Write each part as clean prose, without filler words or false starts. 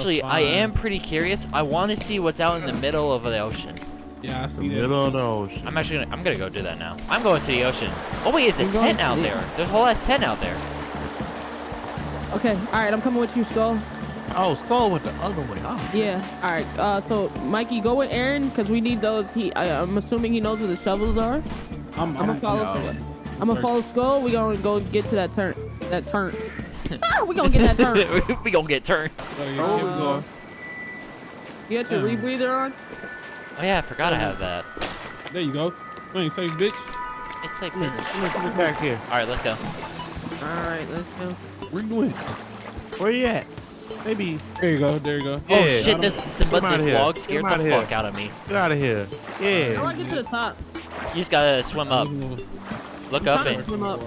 Actually, I am pretty curious. I want to see what's out in the middle of the ocean. Yeah, I see The middle of the ocean. I'm gonna go do that now. I'm going to the ocean. Oh wait, it's a tent out there. There's a whole ass tent out there. Okay, all right, I'm coming with you, Skull. Oh, Skull went the other way. Oh. Yeah, all right. So Mikey, go with Aaron because we need those. I'm assuming he knows where the shovels are. I'm gonna follow. I'm gonna follow Skull. We gonna go get to that turn. We gonna get that turn. We gonna get turned. You got your rebreather on? Oh yeah, I forgot I have that. There you go. You ain't safe, bitch. It's like. Come back here. All right, let's go. All right, let's go. Where you going? Where you at? Maybe. There you go. There you go. Oh Yeah. shit! This log scared the here. fuck out of me. Get out of here. How do Yeah. I get to the top? You just gotta swim up. Look up and Swim up.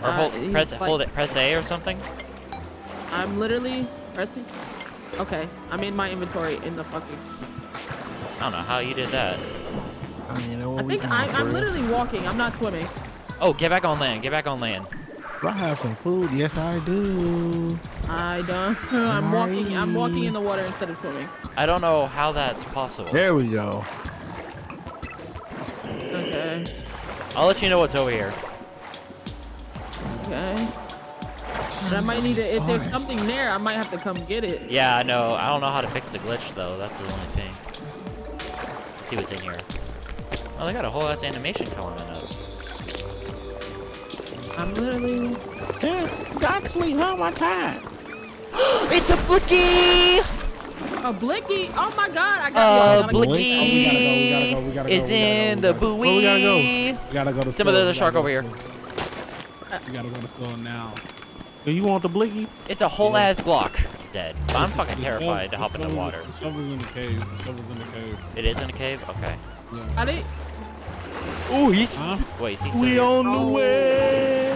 or hold it. Press A or something. I'm literally pressing. Okay, I'm in my inventory in the fucking. I don't know how you did that. I mean, I think I'm literally walking. I'm not swimming. Oh, get back on land. Get back on land. Do I have some food? Yes, I do. I don't. I'm walking. I'm walking in the water instead of swimming. I don't know how that's possible. There we go. Okay. I'll let you know what's over here. Okay. But I might need to. If there's something there, I might have to come get it. Yeah, I know. I don't know how to fix the glitch though. That's the only thing. Let's see what's in here. Oh, they got a whole ass animation coming up. I'm literally. Yeah, got sweet home my time. It's a blicky! A blicky! Oh my god! I got blicky we gotta go. is in the buoy. Where we gotta go? We gotta go to Some of the shark over here. We gotta go to school now. Do you want the blicky? It's a whole ass block. It's dead. But I'm fucking terrified to hop in the water. The shovel's in the cave. The shovel's in the cave. It is in a cave? Okay. I did. Oh, he's. Huh? Wait, he's. We on the way.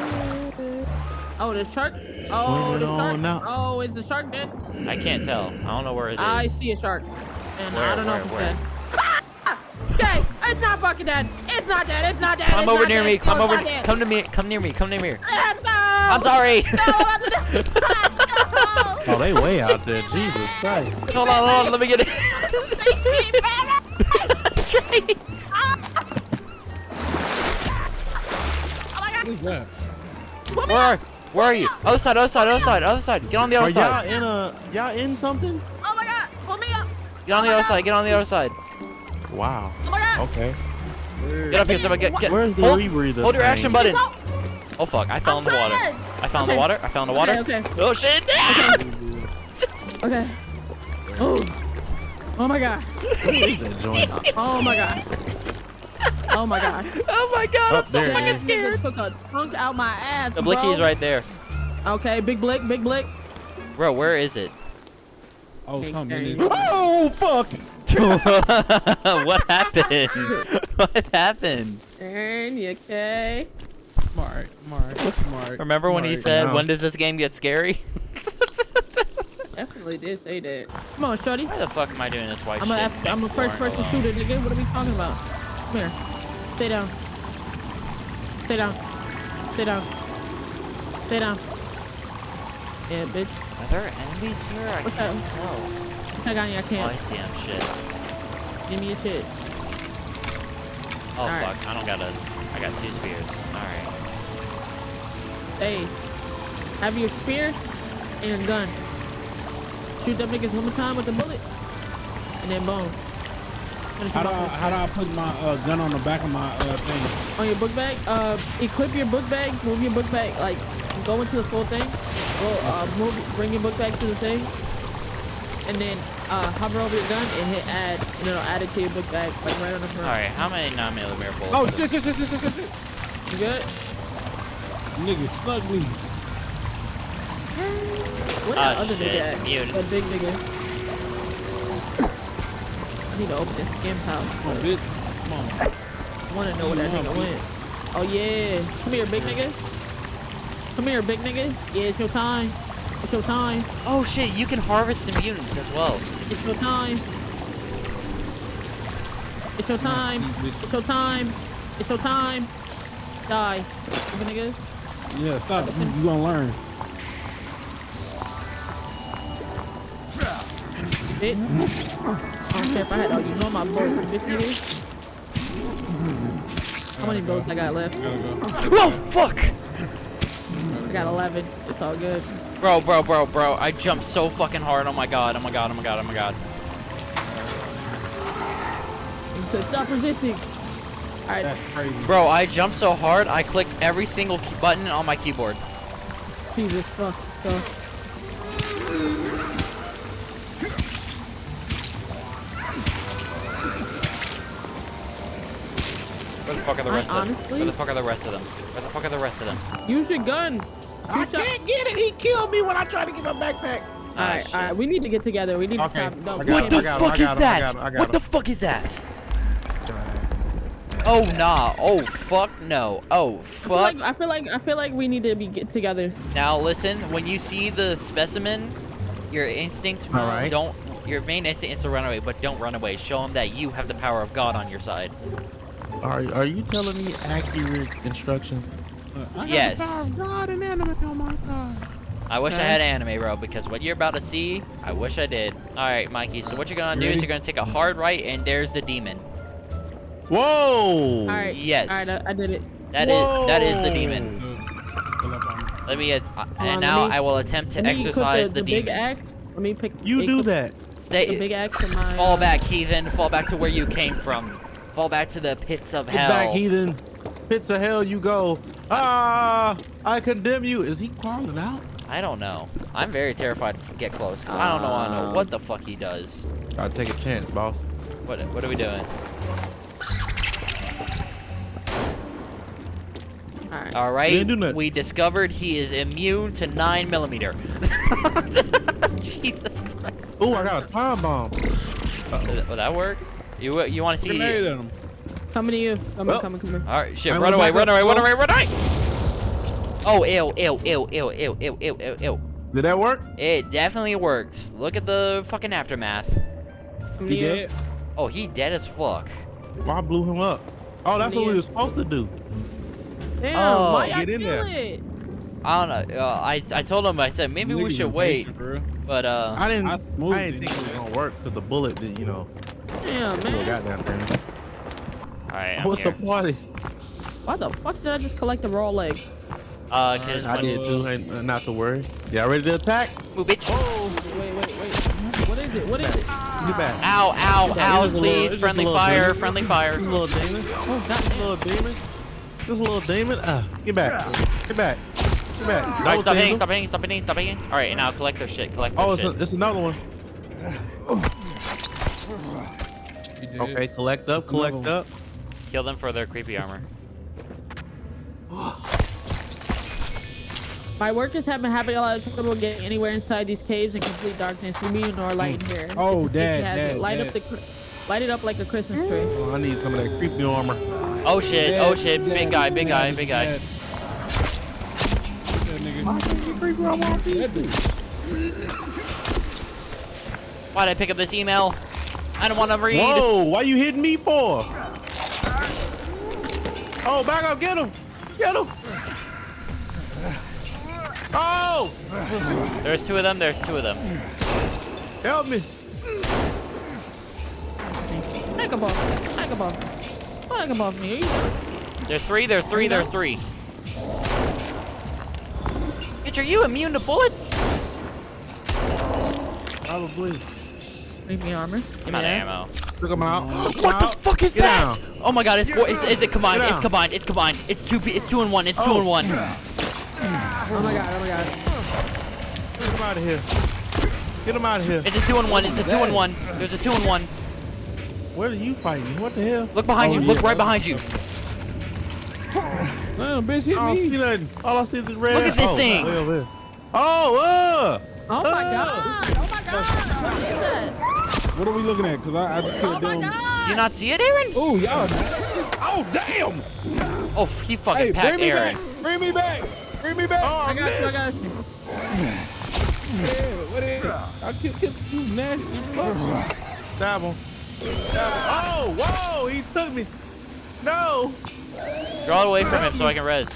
Oh, the shark. Oh, the Swimming shark. on now. Oh, is the shark dead? I can't tell. I don't know where it is. I see a shark. And Where, I don't know if it's where? dead. Ah! Okay, it's not fucking dead. It's not dead. It's not dead. Come it's over not near dead. me. Come No, over. it's not dead. Come to me. Come near me. Come near me. Let's go. I'm sorry. No, let's go. Oh, they way out there. Jesus Christ. Hold on. Let me get it. Trey. What is that? Where are you? Other side. Get on the Are other side. y'all in something? Oh my god. Pull me up. Get on the other side. Get on the other side. Wow. Oh my god. Okay. Get up here, somebody. Get. Where's the rebreather? Hold your action thing? button. Oh fuck! I fell in the water. I fell in the water. I fell in the water. Okay. Oh shit! Okay. Oh. Oh my god. What is that joint? Oh my god. Oh my god. Oh my god! Up I'm so there. fucking That nigga scared. took a chunk out my ass. The blicky is right there. Okay, big blick, big blick. Bro, where is it? Oh, Okay, something. there in you it. Oh fuck! What happened? What happened? Aaron, you okay? I'm alright. Remember when he said, No. "When does this game get scary?" Definitely did say that. Come on, shorty. Why the fuck am I doing this white I'm shit? a first person shooter, nigga. What are we talking about? Come here. Stay down. Stay down. Stay down. Stay down. Yeah, bitch. Are there enemies here? I What's can't that? tell. I got you. I Oh, I can't. see him. Shit. Give me your shit. Oh Alright. fuck! I got 2 spears. All right. Hey, have your spear and your gun. Shoot them niggas one more time with the bullet, and then boom. How do I put my gun on the back of my thing? On your book bag? Equip your book bag. Move your book bag. Like, go into the full thing. Go, bring your book bag to the thing, and then hover over your gun and hit add, and it'll add it to your book bag, like right on the front. All right. How many 9mm bullets? Oh shit! You good? Nigga, slug me. What that other shit, nigga at? muted. That big nigga. I need to open this scam house. Come on, bitch. Come on. I want to know where that nigga went. Oh yeah. Come here, big nigga. Come here, big nigga. Yeah, it's your time. It's your time. Oh shit! You can harvest the mutants as well. It's your time. It's your time. It's your time. It's your time. Die. Stupid nigga. Yeah, stop. You gonna learn. it. I don't care if I had all you know my bullets 50 days. How many bullets I got left? Whoa, fuck! I got 11. It's all good. Bro, I jumped so fucking hard. Oh my god. So stop resisting. Alright. That's crazy. Bro, I jumped so hard, I clicked every single button on my keyboard. Jesus fuck. So. Where the fuck are the rest of them? Honestly? Where the fuck are the rest of them? Where the fuck are the rest of them? Use your gun. I can't get it. He killed me when I tried to get my backpack. Alright. We need to get together. We need to Okay, stop. No, I we got What him, the I got him, fuck I is got him, I that? got him, I got What the him. fuck is that? Oh nah. Oh fuck no. Oh fuck. I feel like we need to get together. Now listen, when you see the specimen, your instinct All right. your main instinct is to run away, but don't run away. Show them that you have the power of God on your side. Are you telling me accurate instructions? I Yes. got the power of God and anime on my side. I wish I Okay. had anime, bro, because what you're about to see, I wish I did. All right, Mikey. So what you're gonna do is you're gonna take a hard right, and there's the demon. Whoa! Alright. Yes. Alright, I did it. That is the demon. Pull up on me. Let me and on, now let me- I will attempt to Let me equip exercise the the big demon. axe. Let me pick. You do that. The big Stay. axe in my. Fall back, heathen. Fall back to where you came from. Fall back to the pits of Get hell. back, heathen. Pits of hell you go. Ah! I condemn you. Is he crawling out? I don't know. I'm very terrified to get close because I don't know what the fuck he does. Gotta take a chance, boss. What are we doing? Alright. All He right. didn't do nothing. We discovered he is immune to 9mm. Jesus Christ. Oh, I got a time bomb. Will that work? You want to see? Grenade at him. Coming to you. Well- Coming. All right, shit. I Run went away, back run up away, run close. away, run away. Oh, ew. Did that work? It definitely worked. Look at the fucking aftermath. Coming He to you. dead? Oh, he dead as fuck. Well, I blew him up. Oh, that's what we were supposed to do. Damn. Oh, why y'all get in kill there. it? I don't know. I told him, I said maybe we Niggas should wait, impatient, bro. but I didn't I moved think it. it was gonna work because the bullet did, Damn, little man. goddamn thing. all right. I'm What's here. the party? Why the fuck did I just collect the raw leg? Cause I did too, and not to worry. Y'all ready to attack? Ooh, bitch. Wait. What is it? What is it? Get back. Ow, It's ow, just a little- please. it's just a Friendly little fire, demon. friendly fire. Just a little demon. Oh, Just a goddamn. little demon. Just a little demon. Get back. Get back. Get back. All right, Double stop hitting, tingle. stop hitting. All right, and now collect their shit, collect their Oh, shit. it's another one. He dead. Okay, collect up, collect Another up. Kill them for their creepy armor. My workers have been having a lot of trouble getting anywhere inside these caves in complete darkness. We need no light in here. Oh, This is Dad, sticky hazard. Dad. Light it up like a Christmas tree. Oh, I need some of that creepy armor. Oh shit, Dead, oh shit, dead, big guy, big guy, dead, big guy. dead. That nigga. Creepy armor on me. That dude. Why'd I pick up this email? I don't want to read. Whoa, why you hitting me for? Oh, back up, get him. Get him. Oh, There's two of them, help me. Back up off me. There's three. Bitch, are you immune to bullets? Probably. Leave me armor. I'm out of ammo. Took him out. What the fuck is Get that? down. Oh my god, it's combined, Get it's down. combined, it's combined. It's two in one, Oh. Oh my god. Get him out of here. Get him out of here. It's a 2-in-1, it's a 2-in-1. There's a 2-in-1. Where are you fighting? What the hell? Look behind you, look right behind you. Damn, bitch, hit I don't me. see nothing. All I see is this red. Look at this thing. Way over here. Oh, Oh my god. What is that? What are we looking at? Cause I just Oh killed my them. Do you god. not see it, Aaron? Oh, y'all. Oh, damn. Oh, he fucking Hey, packed bring me Aaron. back. Bring me back. Bring me back. Oh, I got you. Yeah, what is it? I killed you, nasty fuck. Stab him. Oh, whoa, he took me. No. Draw away from him so I can res.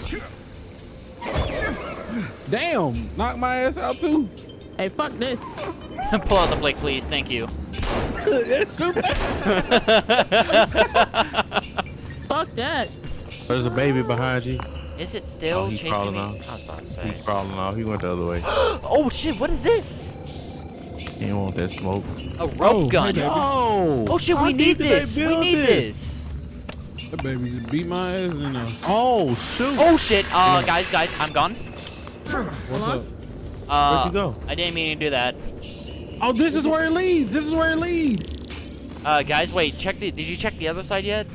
Damn, knock my ass out too. Hey, fuck this. Pull out the blade, please. Thank you. Fuck that. There's a baby behind you. Is it still he's chasing crawling me? off. I was about to say. He's crawling off. He went the other way. Oh shit! What is this? He don't want that smoke. A rope gun. hey, baby. Oh shit! We need this. We need this. That baby just beat my ass and Oh shoot! Oh shit! Guys, I'm gone. what's up? Where'd you go? I didn't mean to do that. Oh, this is where it leads. This is where it leads. Guys, wait. Did you check the other side yet?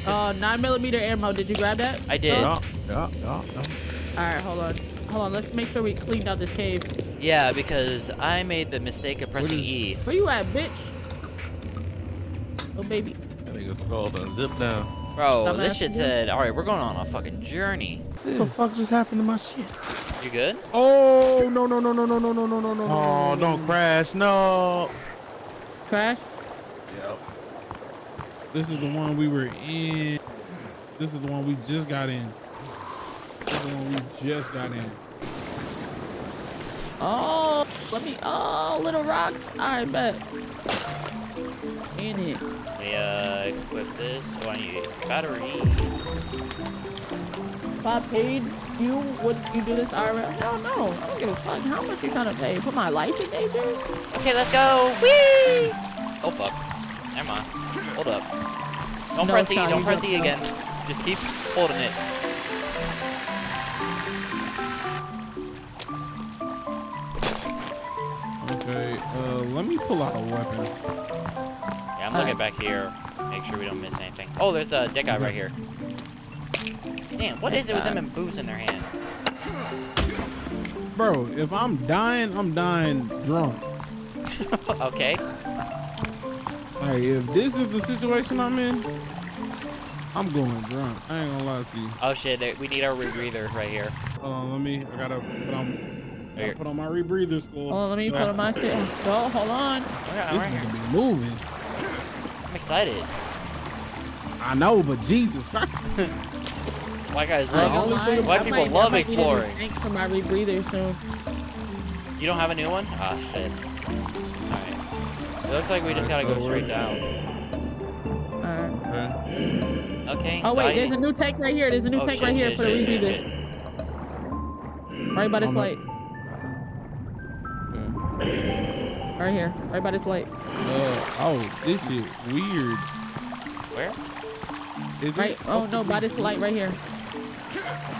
9mm ammo. Did you grab that? I did. Yeah. All right, hold on. Hold on. Let's make sure we cleaned out this cave. Yeah, because I made the mistake of pressing E. Where you at, bitch? Oh, baby. That nigga skull done zip down. Bro, Dumbass this shit again? said, alright, we're going on a fucking journey. What the fuck just happened to my shit? You good? Oh no no no no no no no no no no. Oh, don't crash! No. Crash? Yep. This is the one we were in. This is the one we just got in. This is the one we just got in. Oh, let me. Oh, little rocks. I bet. In it. Let me, equip this. Oh, I need battery. If I paid you, would you do this IRL? Hell no. I don't give a fuck. How much you trying to pay? Put my life in danger? Okay, let's go. Whee! Oh, fuck. Never mind. Hold up. Don't No, press E. Scott, Don't you press don't E know. again. Just keep holding it. Okay, let me pull out a weapon. Yeah, I'm looking back here. Make sure we don't miss anything. Oh, there's a dead guy right here. Damn, what is it with them and boots in their hand? Bro, if I'm dying drunk. Okay. Hey, if this is the situation I'm in, I'm going drunk. I ain't gonna lie to you. Oh shit, we need our rebreather right here. Hold on, I gotta Here. put on my rebreather skull. Hold on, let me put on my shit. Go, hold on. I'm This right here. nigga be moving. I'm excited. I know, but Jesus Christ. Why guys I ain't love gonna lie, Why I people might- love I might need a new exploring. tank for my rebreather soon. You don't have a new one? Ah, shit. Alright. It looks like we just gotta go straight down. Alright. Okay. Oh so wait, there's a new tank right here. There's a new Oh, tank shit, right here shit, for the shit, shit, rebreather. shit. Right by this Oh, no. light. Right here. Right by this light. Oh, this shit weird. Where? Is Right. it? Oh no, by this light right here.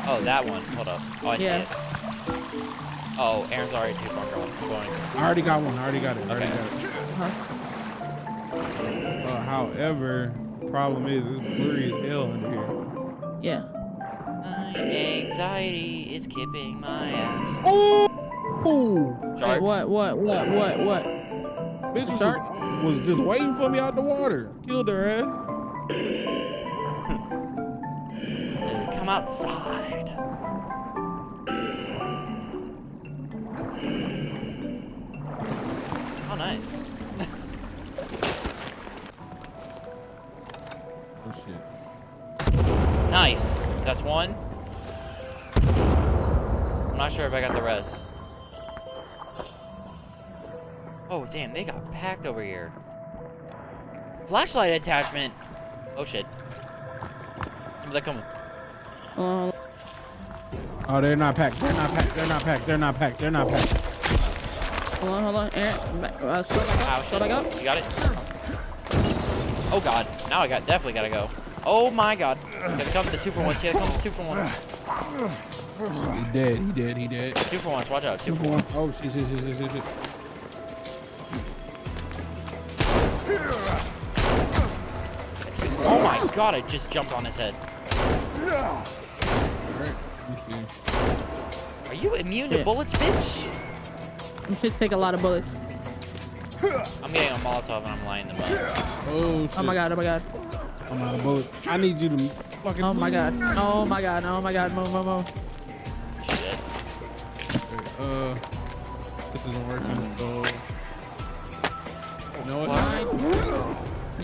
Oh, that one. Hold up. Oh, I see Yeah. it. Oh, Aaron's already too far going. I already got one. I already got it. I already Okay. got it. Huh? However, problem is it's blurry as hell under here. Yeah. My anxiety is kicking my ass. Oh! Wait, Shark. what? Bitch Shark? was just waiting for me out the water. Killed her ass. Come outside. Oh, nice. Oh shit. Nice. That's one. I'm not sure if I got the rest. Oh, damn, they got packed over here. Flashlight attachment. Oh, shit. They're coming. Oh, they're not packed. They're not packed. They're not packed. They're not packed. They're not packed. Hold on. Aaron, Ow, shut back up. You got it? Oh, God. Now I definitely gotta go. Oh, my God. Gotta come to the 2-for-1s. Gotta come to the 2-for-1s. He dead. He dead. He dead. 2-for-1s. Watch out. 2-for-1. 2-for-1s. Oh shit, shit, shit, shit, shit, shit. Oh, my God. I just jumped on his head. Alright, let me see. Are you immune to Yeah. bullets, bitch? Them shits take a lot of bullets. I'm getting a Molotov and I'm lining them up. Oh shit. Oh my god. I'm out of bullets. I need you to fucking. Oh my god. Oh my god. Move. Shit. Okay, this isn't working. So. You know what?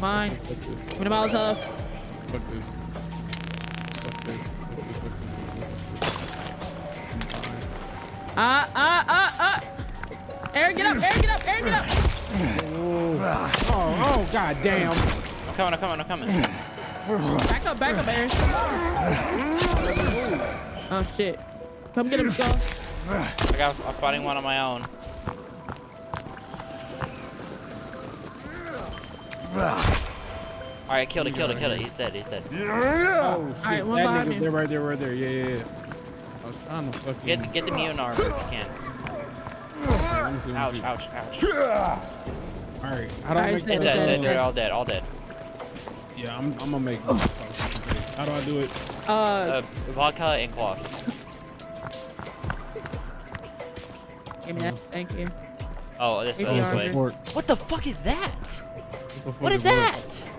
Mine. Fuck this. Give me the Molotov. Fuck this. Fuck this. Ah. Aaron, get up! Aaron, get up! Aaron, get up! Oh, god damn. I'm coming. Back up, Aaron. Oh shit! Come get him, Skull. I'm fighting one on my own. All right, killed it. He's dead. Oh shit, Alright, one that behind nigga you. right there. Yeah. I was trying to fucking... Get the immune armor if you can. Let me see. Ouch. Alright, how do I make It's that? dead. They're all dead. Yeah, I'm gonna make... How do I do it? Vodka and cloth. Give me that. Thank you. Oh, this Maybe way. armor. What the fuck is that? What is what? that?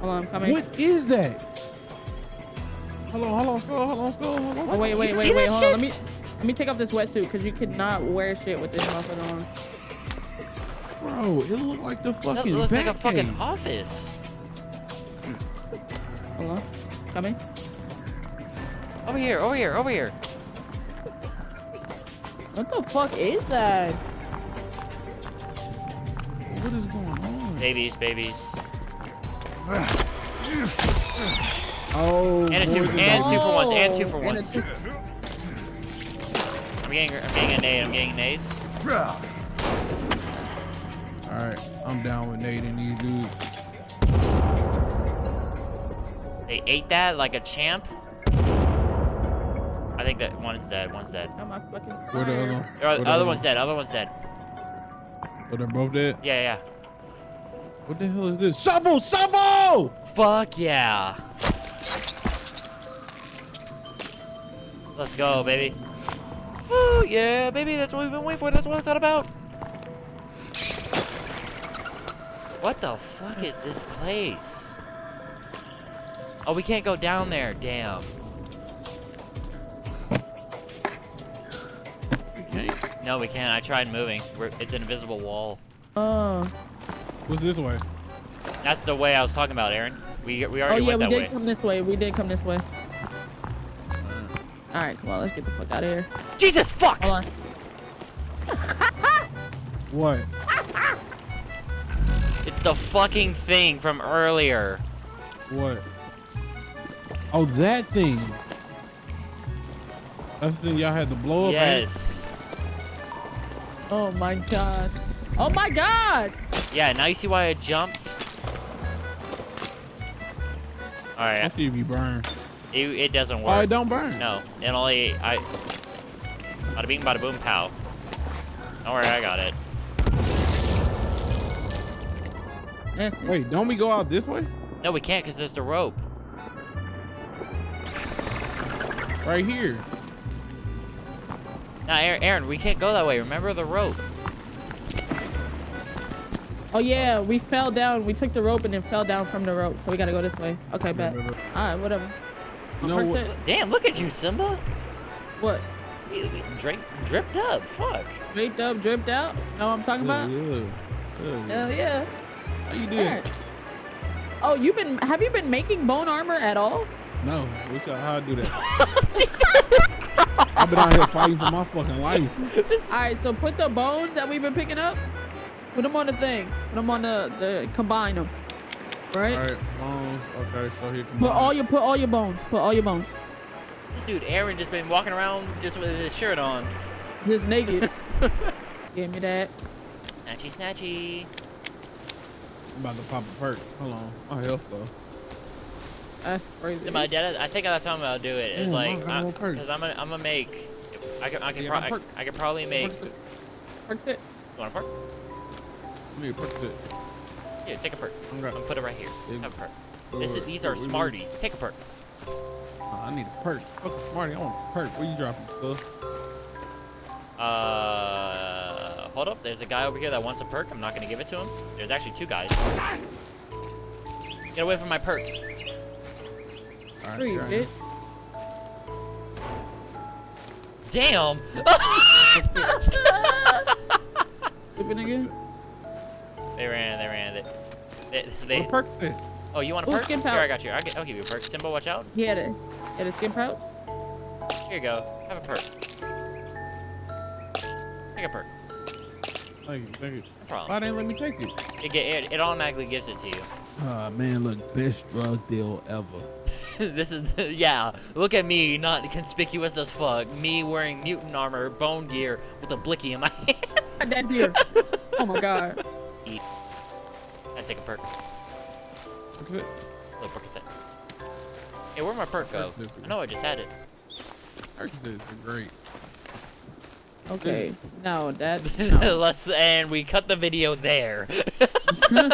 Hold on, I'm coming. What is that? Hold on, Skull. Oh wait, You see hold that on. shit? Let me take off this wetsuit because you cannot wear shit with this motherfucker on. Bro, it looked like the That fucking looks like a Batcave. fucking office. Hold on, coming. Over here. What the fuck is that? What is going on? Babies. Oh, And boys, and two for ones. And a two- I'm getting nades. Alright, I'm down with Nate and these dudes. They ate that like a champ. I think that one's dead. Oh, my fucking Where the other one? The other one's dead. Oh, they're both dead? Yeah. What the hell is this? Shovel! Fuck yeah. Let's go, baby. Woo, yeah, baby. That's what we've been waiting for. That's what it's all about. What the fuck is this place? Oh, we can't go down there. Damn. Okay. No, we can't. I tried moving. It's an invisible wall. Oh. What's this way? That's the way I was talking about, Aaron. We Oh already yeah, went we that did way. come this way. All right, come on, let's get the fuck out of here. Jesus fuck! Hold on. What? It's the fucking thing from earlier. What? Oh, that thing. That's the thing y'all had to blow up. ain't it? Yes. Oh my god. Oh my god. Yeah, now you see why I jumped? I'll Alright, see if you burn. it doesn't Oh, work. it don't burn. No, it only, bada bing, bada boom, pow. Don't worry, I got it. Yes. Wait, don't we go out this way? No, we can't because there's the rope. Right here. Nah, Aaron, we can't go that way. Remember the rope. Oh yeah, we fell down. We took the rope and then fell down from the rope. So we gotta go this way. Okay, bet. All right, whatever. You know First what? hit- Damn, look at you, Simba. What? You dripped up. Fuck. Draped up, dripped out. Know what I'm talking about? Yeah. Hell yeah. How you Alright. doing? Oh, have you been making bone armor at all? No, how I do that? I've been out here fighting for my fucking life. All right, so put the bones that we've been picking up, put them on the thing. Put them on the combine them. Right? All right, okay, so here come Put all your bones. Put all your bones. This dude, Aaron, just been walking around just with his shirt on. Just naked. Give me that. Snatchy. I'm about to pop a perk. Hold on, my health though. That's crazy. My dad, I think that's how I'm gonna do it. It's Yeah, like, I got one perk. because I'm gonna make. I Yeah, my perk. could probably make. Perked it. You want a perk? Let me perk it. Yeah, take a perk. I'm I'm gonna. gonna put it right here. Have a perk. Alright, These are what we Smarties. Take a perk. I need a perk. Fuck Smarty, I want a perk. Where you dropping stuff? Hold up. There's a guy over here that wants a perk. I'm not gonna give it to him. There's actually two guys. Get away from my perks. Alright, Free, here I am. bitch. Damn. Stupid nigga. They ran. They What perk is it? Oh, you want a Ooh, perk? skin Here, pouch. I got you. I'll give you a perk. Simba, watch out. He had a skin pouch. Here you go. Have a perk. Take a perk. Thank you. No problem. Why didn't let me take it? It automatically gives it to you. Ah man, look, best drug deal ever. This is, yeah, look at me, not conspicuous as fuck. Me wearing mutant armor, bone gear, with a blicky in my hand. That deer. Oh my god. Eat. I take a perk. Look at it. Look, Percocet. Hey, where'd my perk go? I know I just had it. Percocets are great. Okay. No, that. No. And we cut the video there. No.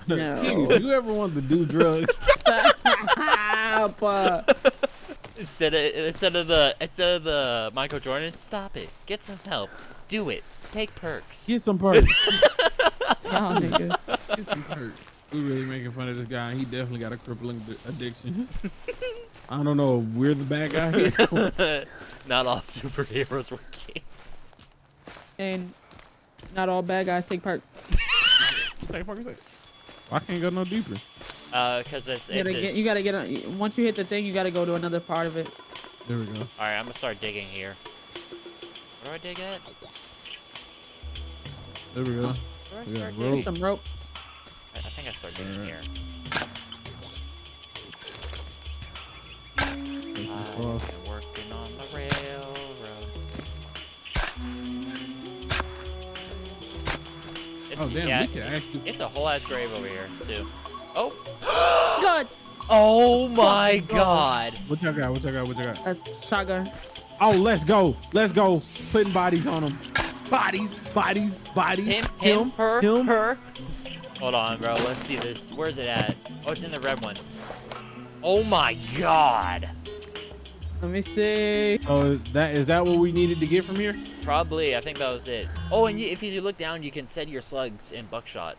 If you ever want to do drugs, Stop. Instead of the Michael Jordan, stop it. Get some help. Do it. Take perks. get some perks. Y'all niggas. Get some perks. We really making fun of this guy. He definitely got a crippling addiction. I don't know if we're the bad guy here. Not all superheroes were kings. And not all bad guys take part. Take Percocet. I can't go no deeper. Cause You gotta get on. Once you hit the thing, you gotta go to another part of it. There we go. All right, I'm gonna start digging here. Where do I dig at? There we go. Where do I Yeah, start rope. digging? Some rope. I think I start digging Alright. here. Take this off. I'm working on the railroad. It's, Oh damn, yeah, we can actually. it's a whole ass grave over here too. Oh. God. Oh my god. What y'all got? What y'all got? What y'all got? That's shotgun. Oh, let's go. Let's go. Putting bodies on them. Bodies. Him, her. Him. Hold on, bro. Let's see this. Where's it at? Oh, it's in the red one. Oh my god. Let me see. Oh, is that what we needed to get from here? Probably. I think that was it. Oh, and if you look down, you can set your slugs in buckshot.